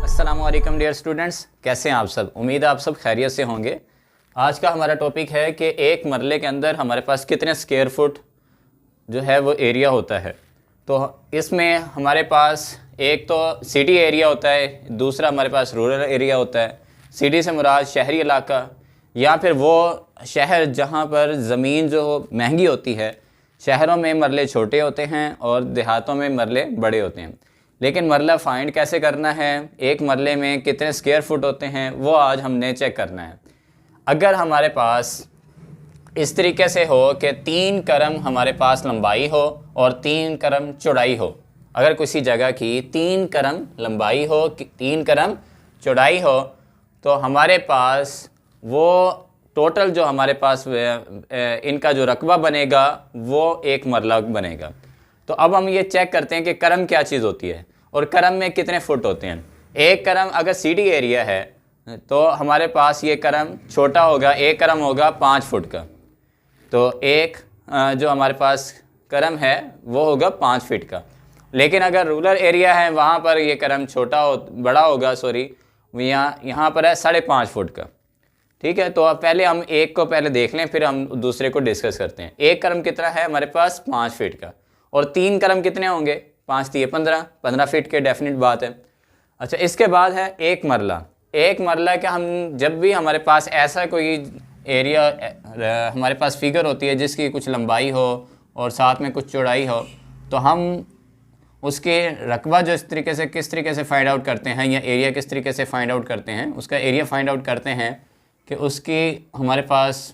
अस्सलाम वालेकुम dear students, कैसे हैं आप सब। उम्मीद है आप सब खैरियत से होंगे। आज का हमारा टॉपिक है कि एक मरले के अंदर हमारे पास कितने स्क्वायर फुट जो है वो एरिया होता है। तो इसमें हमारे पास एक तो सिटी एरिया होता है, दूसरा हमारे पास रूरल एरिया होता है। सिटी से मुराद शहरी इलाका या फिर वो शहर जहाँ पर ज़मीन जो महंगी होती है। शहरों में मरले छोटे होते हैं और देहातों में मरले बड़े होते हैं। लेकिन मरला फाइंड कैसे करना है, एक मरले में कितने स्क्वायर फुट होते हैं, वो आज हमने चेक करना है। अगर हमारे पास इस तरीके से हो कि 3 करम हमारे पास लंबाई हो और 3 करम चौड़ाई हो, अगर किसी जगह की 3 करम लंबाई हो, 3 करम चौड़ाई हो, तो हमारे पास वो टोटल जो हमारे पास इनका जो रकबा बनेगा वो एक मरला बनेगा। तो अब हम ये चेक करते हैं कि करम क्या चीज़ होती है और करम में कितने फुट होते हैं। एक करम अगर सिटी एरिया है तो हमारे पास ये करम छोटा होगा, एक करम होगा 5 फुट का। तो एक जो हमारे पास करम है वो होगा 5 फीट का। लेकिन अगर रूरल एरिया है वहाँ पर ये करम बड़ा होगा, यहाँ पर है 5.5 फुट का। ठीक है, तो अब पहले हम एक को पहले देख लें, फिर हम दूसरे को डिस्कस करते हैं। एक करम कितना है हमारे पास 5 फीट का, और 3 करम कितने होंगे, 5 3 15 फीट के, डेफिनेट बात है। अच्छा, इसके बाद है एक मरला। एक मरला का हम जब भी हमारे पास ऐसा कोई एरिया हमारे पास फिगर होती है जिसकी कुछ लंबाई हो और साथ में कुछ चौड़ाई हो, तो हम उसके रकबा जो किस तरीके से फाइंड आउट करते हैं, या एरिया किस तरीके से फाइंड आउट करते हैं, उसका एरिया फाइंड आउट करते हैं कि उसकी हमारे पास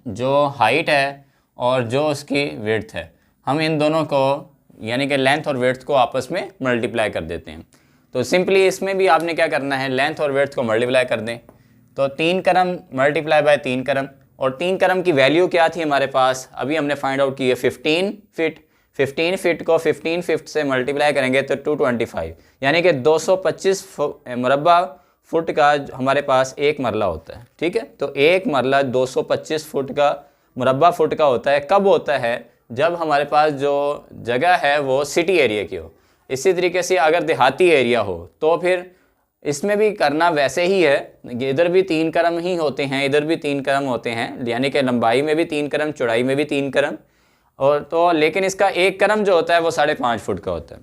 जो हाइट है और जो उसकी विड्थ है, हम इन दोनों को यानी कि लेंथ और विड्थ को आपस में मल्टीप्लाई कर देते हैं। तो सिंपली इसमें भी आपने क्या करना है, लेंथ और विड्थ को मल्टीप्लाई कर दें। तो 3 करम मल्टीप्लाई बाय 3 करम, और 3 करम की वैल्यू क्या थी हमारे पास, अभी हमने फाइंड आउट की है 15 फीट। 15 फीट को 15 फीट से मल्टीप्लाई करेंगे तो 225, यानी कि 225 मुरब्बा फुट का हमारे पास एक मरला होता है। ठीक है, तो एक मरला 225 फुट का मुरब्बा फुट का होता है। कब होता है, जब हमारे पास जो जगह है वो सिटी एरिया की हो। इसी तरीके से अगर देहाती एरिया हो तो फिर इसमें भी करना वैसे ही है, इधर भी 3 करम ही होते हैं, इधर भी 3 करम होते हैं, यानी कि लंबाई में भी 3 करम, चौड़ाई में भी 3 करम, और तो लेकिन इसका एक करम जो होता है वो 5.5 फुट का होता है।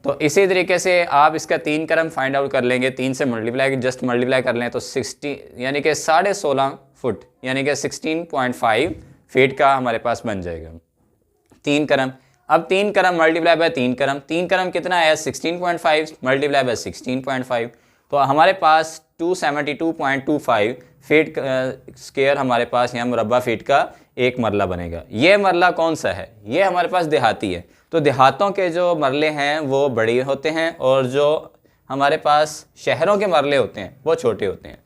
तो इसी तरीके से आप इसका 3 करम फाइंड आउट कर लेंगे, 3 से मल्टीप्लाई कर लें तो 60 यानी कि 16.5 फुट, यानी कि 16.5 फीट का हमारे पास बन जाएगा 3 करम। अब 3 करम मल्टीप्लाई बाय 3 करम, 3 करम कितना है 16.5 मल्टीप्लाई बाय 16.5, तो हमारे पास 272.25 फीट स्क्वायर हमारे पास यहाँ मुरब्बा फीट का एक मरला बनेगा। ये मरला कौन सा है, ये हमारे पास देहाती है। तो देहातों के जो मरले हैं वो बड़े होते हैं और जो हमारे पास शहरों के मरले होते हैं वो छोटे होते हैं।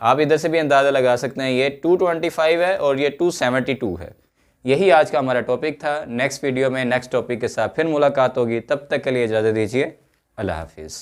आप इधर से भी अंदाज़ा लगा सकते हैं, ये 225 है और ये 272 है। यही आज का हमारा टॉपिक था। नेक्स्ट वीडियो में नेक्स्ट टॉपिक के साथ फिर मुलाकात होगी, तब तक के लिए इजाज़त दीजिए। अल्लाह हाफिज़।